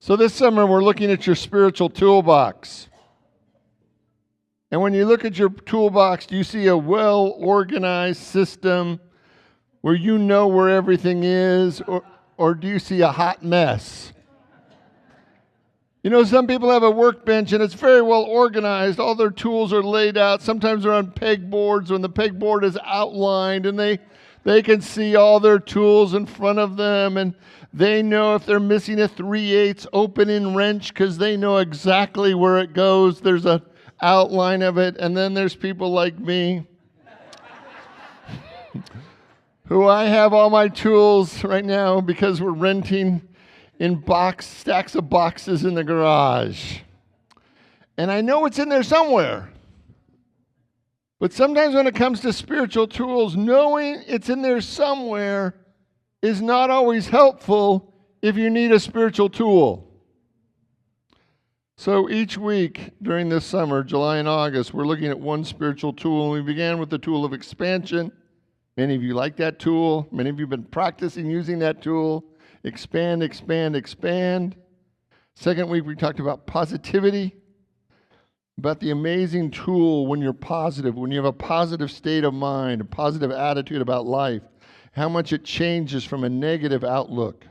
So this summer, we're looking at your spiritual toolbox. And when you look at your toolbox, do you see a well-organized system where you know where everything is, or do you see a hot mess? You know, some people have a workbench and it's very well organized. All their tools are laid out. Sometimes they're on pegboards when the pegboard is outlined, and they can see all their tools in front of them, and they know if they're missing a 3/8 opening wrench because they know exactly where it goes. There's an outline of it. And then there's people like me who I have all my tools right now because we're renting in stacks of boxes in the garage. And I know it's in there somewhere. But sometimes when it comes to spiritual tools, knowing it's in there somewhere is not always helpful if you need a spiritual tool. So each week during this summer, July and August, we're looking at one spiritual tool. And we began with the tool of expansion. Many of you like that tool. Many of you have been practicing using that tool. Expand, expand, expand. Second week, we talked about positivity, about the amazing tool when you're positive, when you have a positive state of mind, a positive attitude about life, how much it changes from a negative outlook.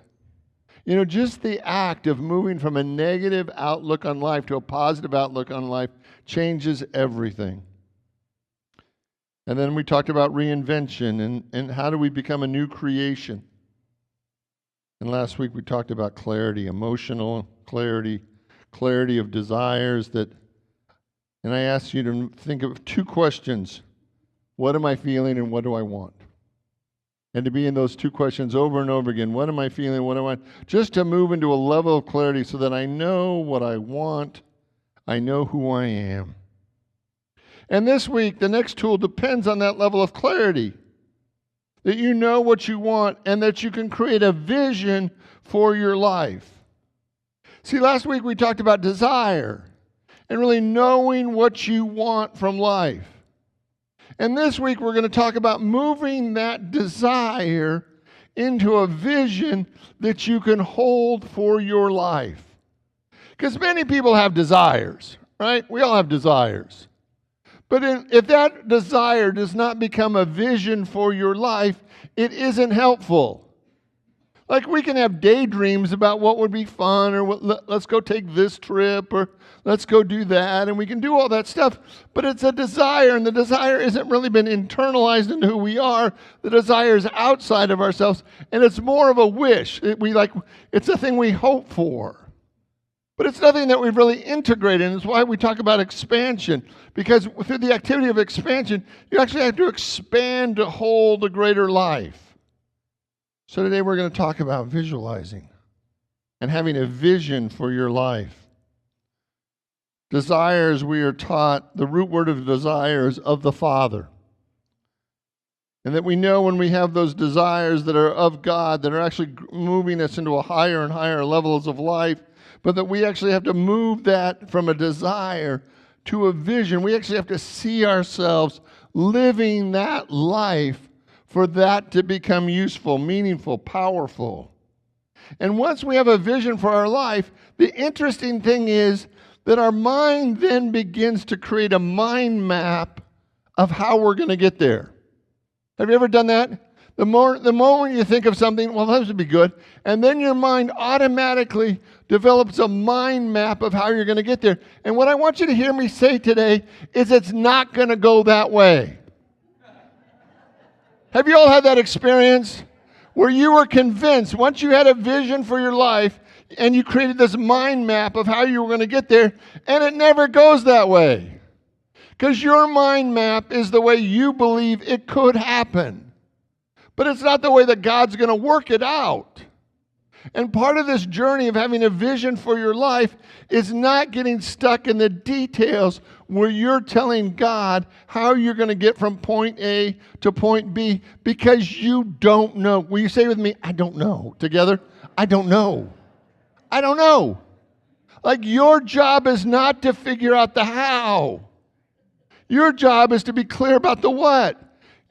You know, just the act of moving from a negative outlook on life to a positive outlook on life changes everything. And then we talked about reinvention and how do we become a new creation. And last week we talked about clarity, emotional clarity, clarity of desires and I asked you to think of two questions. What am I feeling and what do I want? And to be in those two questions over and over again. What am I feeling? What do I want? Just to move into a level of clarity so that I know what I want. I know who I am. And this week, the next tool depends on that level of clarity. That you know what you want and that you can create a vision for your life. See, last week we talked about desire and really knowing what you want from life. And this week we're going to talk about moving that desire into a vision that you can hold for your life. Because many people have desires, right? We all have desires. But if that desire does not become a vision for your life, it isn't helpful. Like we can have daydreams about what would be fun, or let's go take this trip, or let's go do that, and we can do all that stuff. But it's a desire, and the desire isn't really been internalized into who we are. The desire is outside of ourselves, and it's more of a wish. It's a thing we hope for. But it's nothing that we've really integrated, and it's why we talk about expansion. Because through the activity of expansion, you actually have to expand to hold a greater life. So today we're going to talk about visualizing and having a vision for your life. Desires, we are taught, the root word of desire is of the Father. And that we know when we have those desires that are of God, that are actually moving us into a higher and higher levels of life, but that we actually have to move that from a desire to a vision. We actually have to see ourselves living that life for that to become useful, meaningful, powerful. And once we have a vision for our life, the interesting thing is that our mind then begins to create a mind map of how we're going to get there. Have you ever done that? The moment you think of something, well, that would be good, and then your mind automatically develops a mind map of how you're going to get there. And what I want you to hear me say today is it's not going to go that way. Have you all had that experience where you were convinced, once you had a vision for your life, and you created this mind map of how you were going to get there, and it never goes that way? Because your mind map is the way you believe it could happen. But it's not the way that God's going to work it out. And part of this journey of having a vision for your life is not getting stuck in the details where you're telling God how you're going to get from point A to point B because you don't know. Will you say with me, I don't know? Together, I don't know. I don't know. Like your job is not to figure out the how. Your job is to be clear about the what.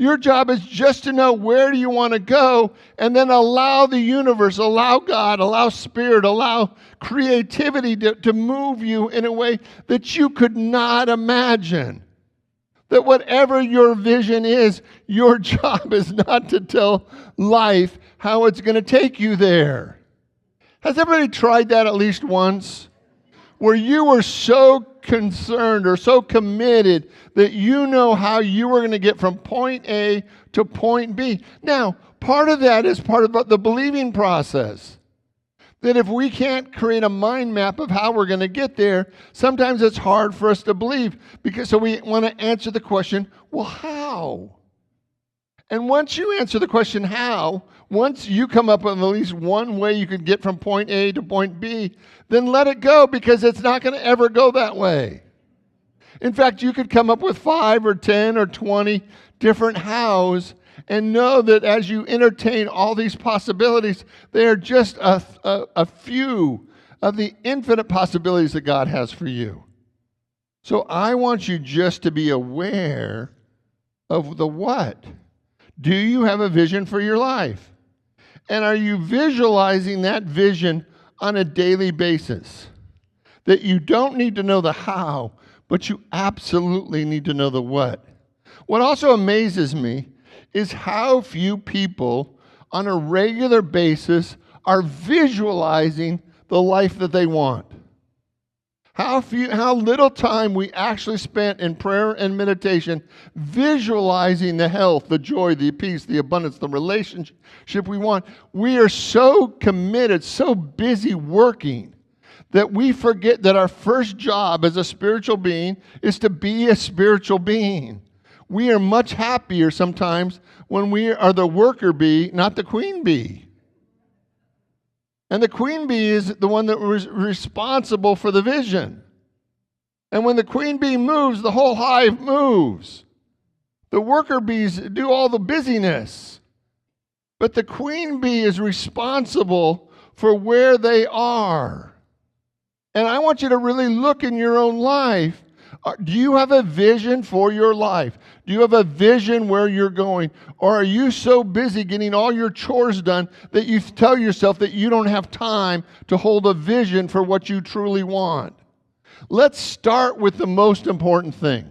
Your job is just to know where do you want to go, and then allow the universe, allow God, allow Spirit, allow creativity to move you in a way that you could not imagine. That whatever your vision is, your job is not to tell life how it's going to take you there. Has everybody tried that at least once? Where you were so concerned or so committed that you know how you were going to get from point A to point B. Now, part of that is part of the believing process. That if we can't create a mind map of how we're going to get there, sometimes it's hard for us to believe. So we want to answer the question, well, how? And once you answer the question, how, once you come up with at least one way you could get from point A to point B, then let it go, because it's not going to ever go that way. In fact, you could come up with 5 or 10 or 20 different hows, and know that as you entertain all these possibilities, they are just a few of the infinite possibilities that God has for you. So I want you just to be aware of the what. Do you have a vision for your life? And are you visualizing that vision on a daily basis? That you don't need to know the how, but you absolutely need to know the what. What also amazes me is how few people on a regular basis are visualizing the life that they want. How little time we actually spent in prayer and meditation visualizing the health, the joy, the peace, the abundance, the relationship we want. We are so committed, so busy working, that we forget that our first job as a spiritual being is to be a spiritual being. We are much happier sometimes when we are the worker bee, not the queen bee. And the queen bee is the one that was responsible for the vision. And when the queen bee moves, the whole hive moves. The worker bees do all the busyness. But the queen bee is responsible for where they are. And I want you to really look in your own life. Do you have a vision for your life? Do you have a vision where you're going? Or are you so busy getting all your chores done that you tell yourself that you don't have time to hold a vision for what you truly want? Let's start with the most important thing.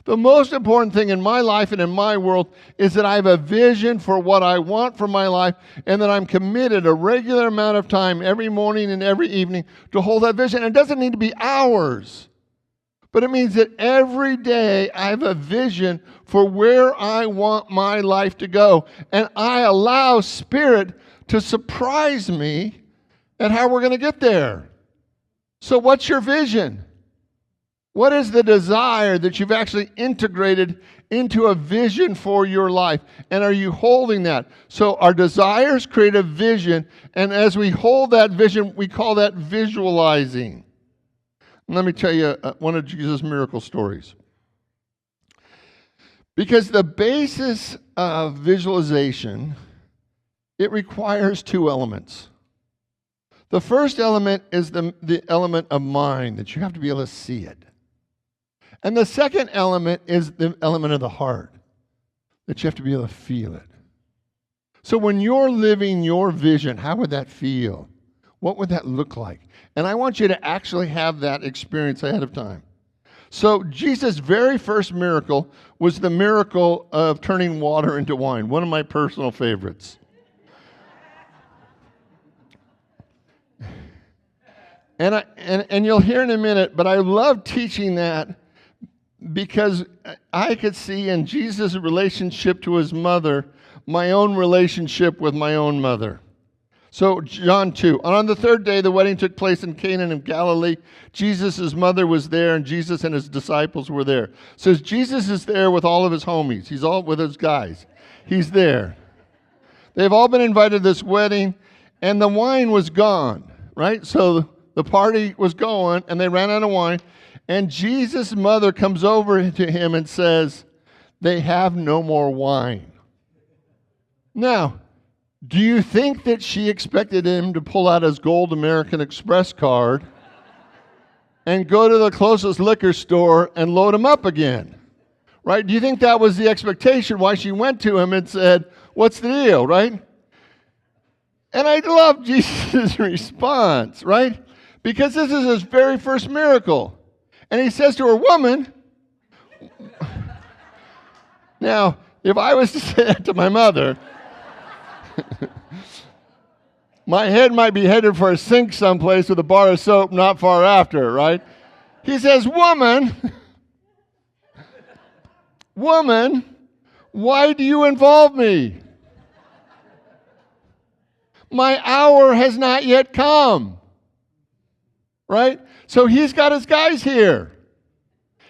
The most important thing in my life and in my world is that I have a vision for what I want for my life, and that I'm committed a regular amount of time every morning and every evening to hold that vision. And it doesn't need to be hours. But it means that every day I have a vision for where I want my life to go. And I allow Spirit to surprise me at how we're going to get there. So what's your vision? What is the desire that you've actually integrated into a vision for your life? And are you holding that? So our desires create a vision. And as we hold that vision, we call that visualizing. Let me tell you one of Jesus' miracle stories. Because the basis of visualization, it requires 2 elements. The first element is the element of mind, that you have to be able to see it. And the second element is the element of the heart, that you have to be able to feel it. So when you're living your vision, how would that feel? What would that look like? And I want you to actually have that experience ahead of time. So Jesus' very first miracle was the miracle of turning water into wine, one of my personal favorites. And you'll hear in a minute, but I love teaching that because I could see in Jesus' relationship to his mother my own relationship with my own mother. So John 2, and on the 3rd day the wedding took place in Cana in Galilee. Jesus' mother was there, and Jesus and his disciples were there. So Jesus is there with all of his homies. He's all with his guys. He's there. They've all been invited to this wedding, and the wine was gone, right? So the party was going, and they ran out of wine. And Jesus' mother comes over to him and says, "They have no more wine." Now, do you think that she expected him to pull out his gold American Express card and go to the closest liquor store and load him up again? Right? Do you think that was the expectation why she went to him and said, what's the deal, right? And I love Jesus' response, right? Because this is his very first miracle. And he says to her, woman, now, if I was to say that to my mother, my head might be headed for a sink someplace with a bar of soap not far after, right? He says, woman, why do you involve me? My hour has not yet come. Right? So he's got his guys here.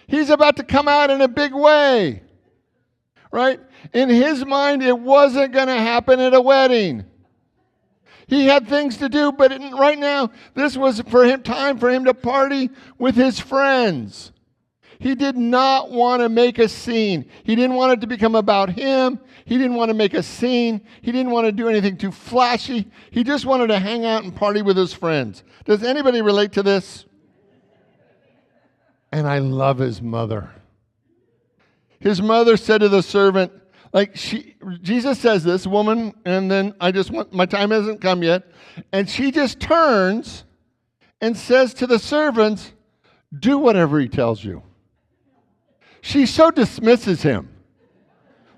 He's about to come out in a big way. Right? In his mind, it wasn't going to happen at a wedding. He had things to do, but right now, this was time for him to party with his friends. He did not want to make a scene. He didn't want it to become about him. He didn't want to make a scene. He didn't want to do anything too flashy. He just wanted to hang out and party with his friends. Does anybody relate to this? And I love his mother. His mother said to the servant, Jesus says this, woman, and then my time hasn't come yet. And she just turns and says to the servants, do whatever he tells you. She so dismisses him.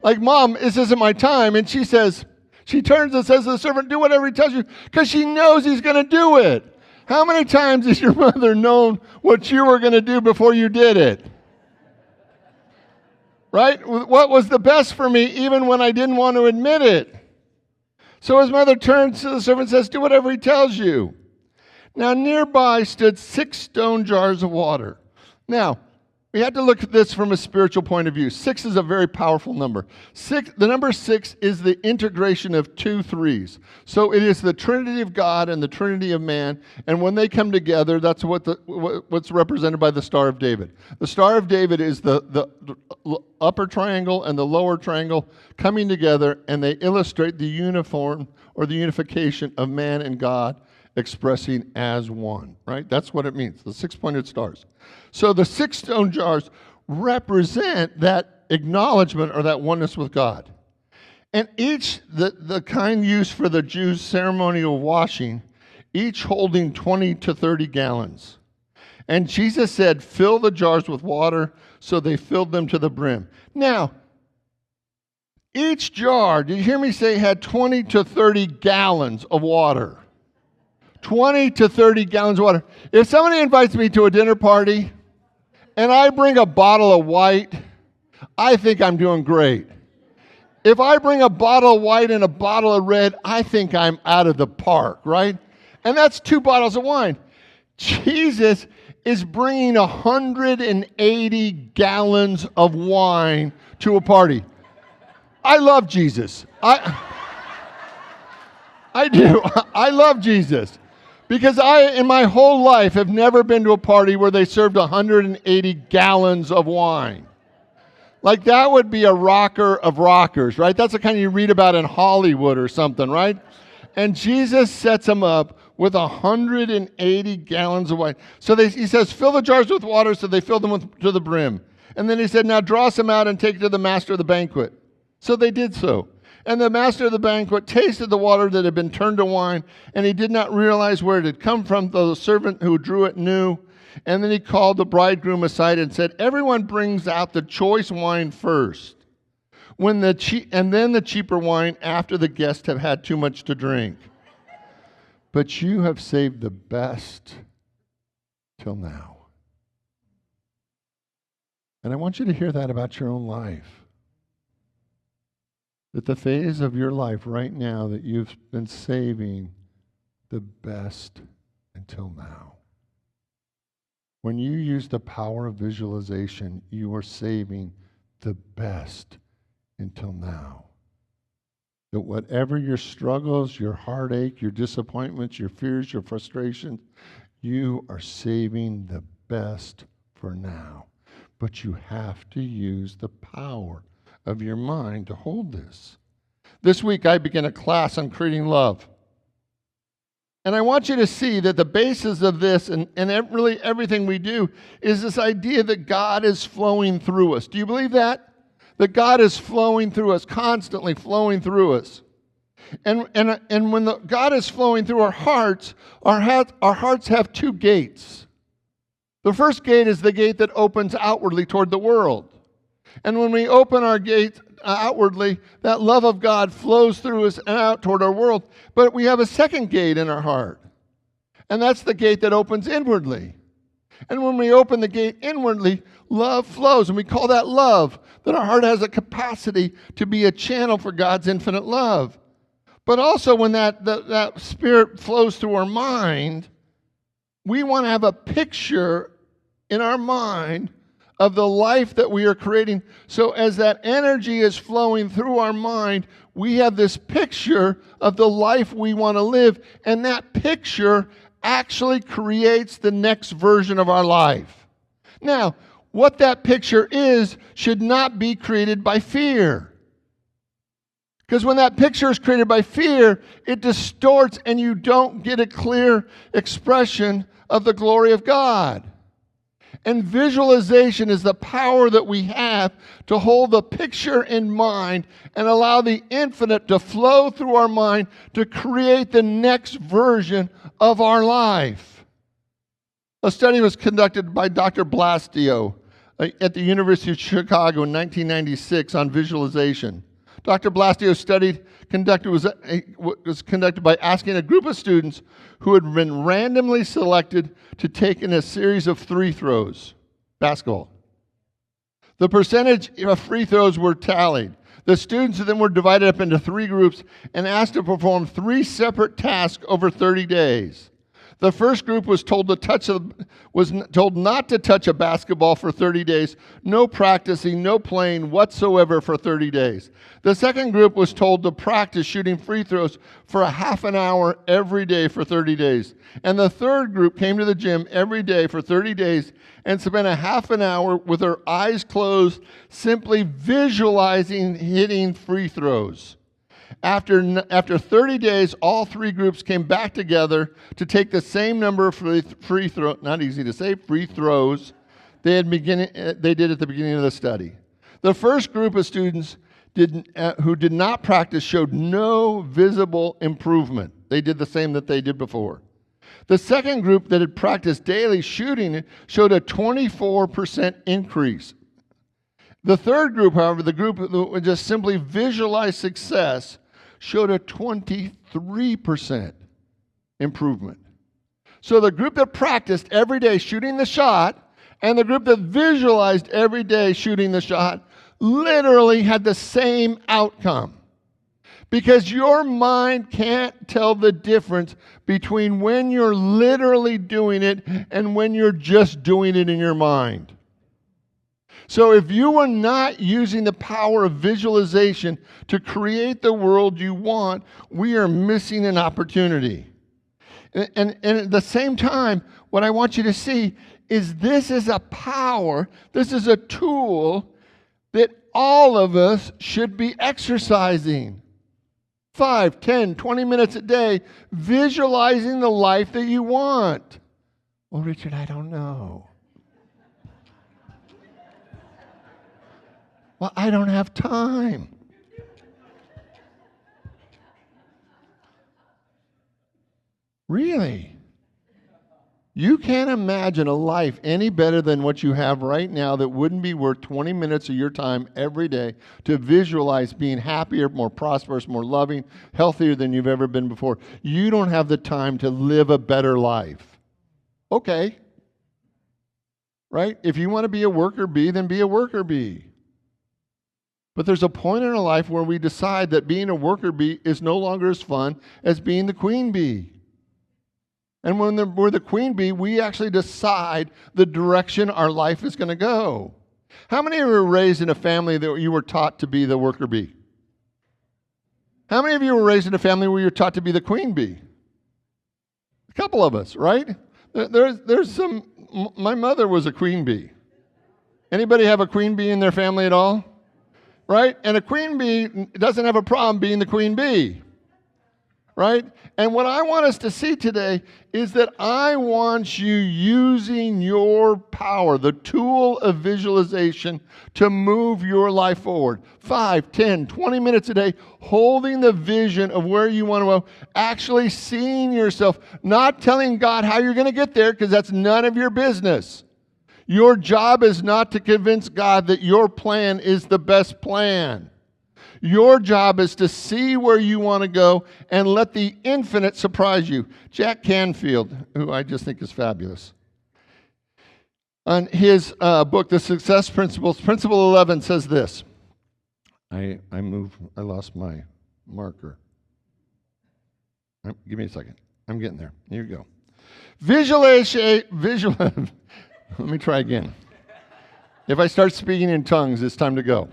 Like, Mom, this isn't my time. And she turns and says to the servant, do whatever he tells you, because she knows he's going to do it. How many times has your mother known what you were going to do before you did it? Right? What was the best for me, even when I didn't want to admit it? So his mother turns to the servant and says, do whatever he tells you. Now, nearby stood 6 stone jars of water. Now, we have to look at this from a spiritual point of view. 6 is a very powerful number. The number 6 is the integration of 2 threes. So it is the Trinity of God and the Trinity of man. And when they come together, that's what's represented by the Star of David. The Star of David is the upper triangle and the lower triangle coming together, and they illustrate the uniform or the unification of man and God expressing as one, right? That's what it means, the 6-pointed stars. So the 6 stone jars represent that acknowledgement or that oneness with God. And each, the kind used for the Jews' ceremonial washing, each holding 20 to 30 gallons. And Jesus said, fill the jars with water, so they filled them to the brim. Now, each jar, did you hear me say, had 20 to 30 gallons of water. 20 to 30 gallons of water. If somebody invites me to a dinner party and I bring a bottle of white, I think I'm doing great. If I bring a bottle of white and a bottle of red, I think I'm out of the park, right? And that's 2 bottles of wine. Jesus is bringing 180 gallons of wine to a party. I love Jesus. I do. I love Jesus. Because I, in my whole life, have never been to a party where they served 180 gallons of wine. Like, that would be a rocker of rockers, right? That's the kind you read about in Hollywood or something, right? And Jesus sets them up with 180 gallons of wine. So he says, fill the jars with water, so they filled them to the brim. And then he said, now draw some out and take it to the master of the banquet. So they did so. And the master of the banquet tasted the water that had been turned to wine, and he did not realize where it had come from, though the servant who drew it knew. And then he called the bridegroom aside and said, everyone brings out the choice wine first, and then the cheaper wine after the guests have had too much to drink. But you have saved the best till now. And I want you to hear that about your own life. That the phase of your life right now that you've been saving the best until now. When you use the power of visualization, you are saving the best until now. That whatever your struggles, your heartache, your disappointments, your fears, your frustrations, you are saving the best for now. But you have to use the power of your mind to hold this. This week I began a class on creating love. And I want you to see that the basis of this and really everything we do is this idea that God is flowing through us. Do you believe that? That God is flowing through us, constantly flowing through us. And when God is flowing through our hearts have two gates. The first gate is the gate that opens outwardly toward the world. And when we open our gate outwardly, that love of God flows through us and out toward our world. But we have a second gate in our heart. And that's the gate that opens inwardly. And when we open the gate inwardly, love flows. And we call that love, that our heart has a capacity to be a channel for God's infinite love. But also when that spirit flows through our mind, we want to have a picture in our mind of the life that we are creating. So as that energy is flowing through our mind, we have this picture of the life we want to live, and that picture actually creates the next version of our life. Now, what that picture is should not be created by fear. Because when that picture is created by fear, it distorts and you don't get a clear expression of the glory of God. And visualization is the power that we have to hold the picture in mind and allow the infinite to flow through our mind to create the next version of our life. A study was conducted by Dr. Blastio at the University of Chicago in 1996 on visualization. Dr. Blastio's study was conducted by asking a group of students who had been randomly selected to take in a series of free throws, basketball. The percentage of free throws were tallied. The students then were divided up into three groups and asked to perform three separate tasks over 30 days. The first group was told not to touch a basketball for 30 days, no practicing, no playing whatsoever for 30 days. The second group was told to practice shooting free throws for a half an hour every day for 30 days. And the third group came to the gym every day for 30 days and spent a half an hour with their eyes closed, simply visualizing hitting free throws. After 30 days, all three groups came back together to take the same number of free throws they did at the beginning of the study. The first group of students who did not practice showed no visible improvement. They did the same that they did before. The second group that had practiced daily shooting showed a 24% increase. The third group, however, the group that would just simply visualize success, showed a 23% improvement. So the group that practiced every day shooting the shot and the group that visualized every day shooting the shot literally had the same outcome. Because your mind can't tell the difference between when you're literally doing it and when you're just doing it in your mind. So if you are not using the power of visualization to create the world you want, we are missing an opportunity. And at the same time, what I want you to see is this is a power, this is a tool that all of us should be exercising. 5, 10, 20 minutes a day, visualizing the life that you want. Well, Richard, I don't know. Well, I don't have time. Really? You can't imagine a life any better than what you have right now that wouldn't be worth 20 minutes of your time every day to visualize being happier, more prosperous, more loving, healthier than you've ever been before. You don't have the time to live a better life. Okay. Right? If you want to be a worker bee, then be a worker bee. But there's a point in our life where we decide that being a worker bee is no longer as fun as being the queen bee. And when we're the queen bee, we actually decide the direction our life is going to go. How many of you were raised in a family that you were taught to be the worker bee? How many of you were raised in a family where you're taught to be the queen bee? A couple of us, right? There's some. My mother was a queen bee. Anybody have a queen bee in their family at all? Right? And a queen bee doesn't have a problem being the queen bee. right? And what I want us to see today is that I want you using your power, the tool of visualization, to move your life forward. 5, 10, 20 minutes a day, holding the vision of where you want to go, actually seeing yourself, not telling God how you're going to get there, because that's none of your business. Your job is not to convince God that your plan is the best plan. Your job is to see where you want to go and let the infinite surprise you. Jack Canfield, who I just think is fabulous, on his book, The Success Principles, Principle 11 says this. I lost my marker. Give me a second. I'm getting there. Here you go. Let me try again. If I start speaking in tongues, it's time to go.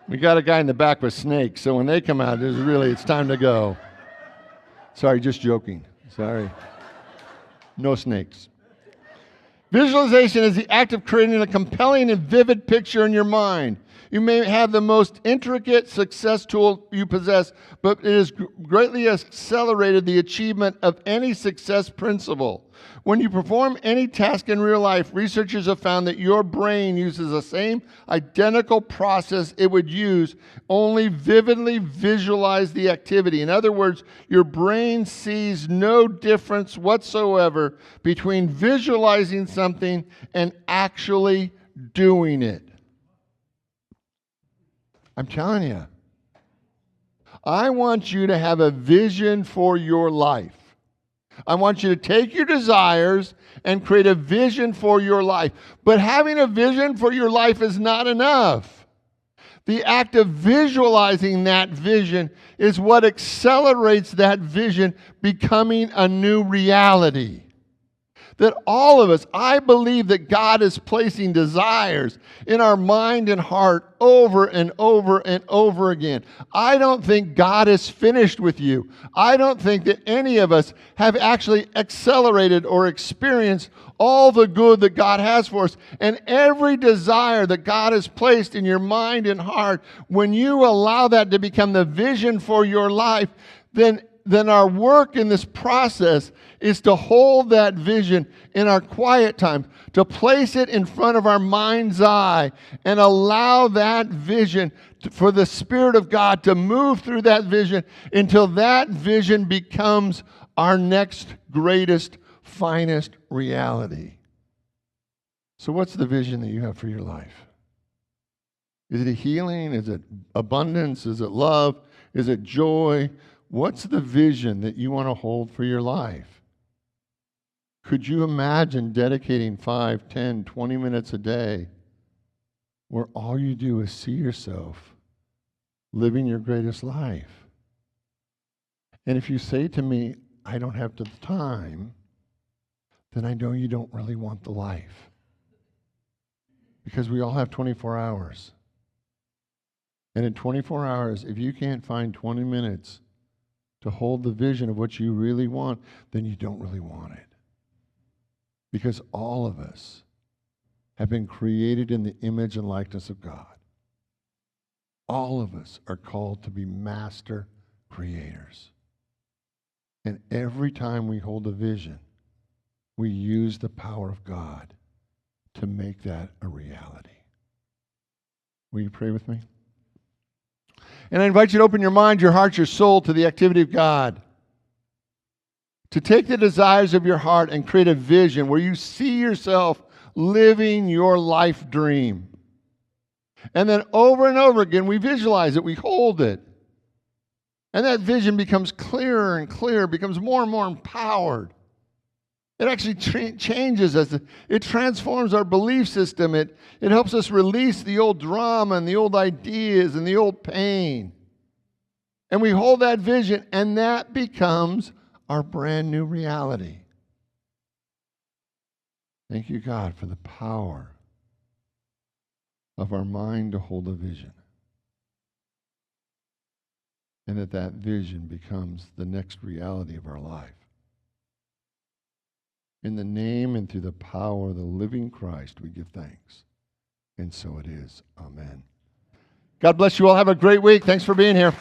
We got a guy in the back with snakes, so when they come out, it's time to go. Sorry, just joking. Sorry. No snakes. Visualization is the act of creating a compelling and vivid picture in your mind. You may have the most intricate success tool you possess, but it has greatly accelerated the achievement of any success principle. When you perform any task in real life, researchers have found that your brain uses the same identical process it would use, only vividly visualize the activity. In other words, your brain sees no difference whatsoever between visualizing something and actually doing it. I'm telling you, I want you to have a vision for your life. I want you to take your desires and create a vision for your life. But having a vision for your life is not enough. The act of visualizing that vision is what accelerates that vision becoming a new reality. That all of us, I believe that God is placing desires in our mind and heart over and over and over again. I don't think God is finished with you. I don't think that any of us have actually accelerated or experienced all the good that God has for us. And every desire that God has placed in your mind and heart, when you allow that to become the vision for your life, then our work in this process is to hold that vision in our quiet time, to place it in front of our mind's eye and allow that vision for the Spirit of God to move through that vision until that vision becomes our next greatest, finest reality. So what's the vision that you have for your life? Is it healing? Is it abundance? Is it love? Is it joy? What's the vision that you want to hold for your life? Could you imagine dedicating 5, 10, 20 minutes a day where all you do is see yourself living your greatest life? And if you say to me, I don't have the time, then I know you don't really want the life. Because we all have 24 hours. And in 24 hours, if you can't find 20 minutes to hold the vision of what you really want, then you don't really want it. Because all of us have been created in the image and likeness of God. All of us are called to be master creators. And every time we hold a vision, we use the power of God to make that a reality. Will you pray with me? And I invite you to open your mind, your heart, your soul to the activity of God. To take the desires of your heart and create a vision where you see yourself living your life dream. And then over and over again, we visualize it, we hold it. And that vision becomes clearer and clearer, becomes more and more empowered. It actually changes us. It transforms our belief system. It helps us release the old drama and the old ideas and the old pain. And we hold that vision, and that becomes our brand new reality. Thank you, God, for the power of our mind to hold a vision. And that vision becomes the next reality of our life. In the name and through the power of the living Christ, we give thanks. And so it is. Amen. God bless you all. Have a great week. Thanks for being here.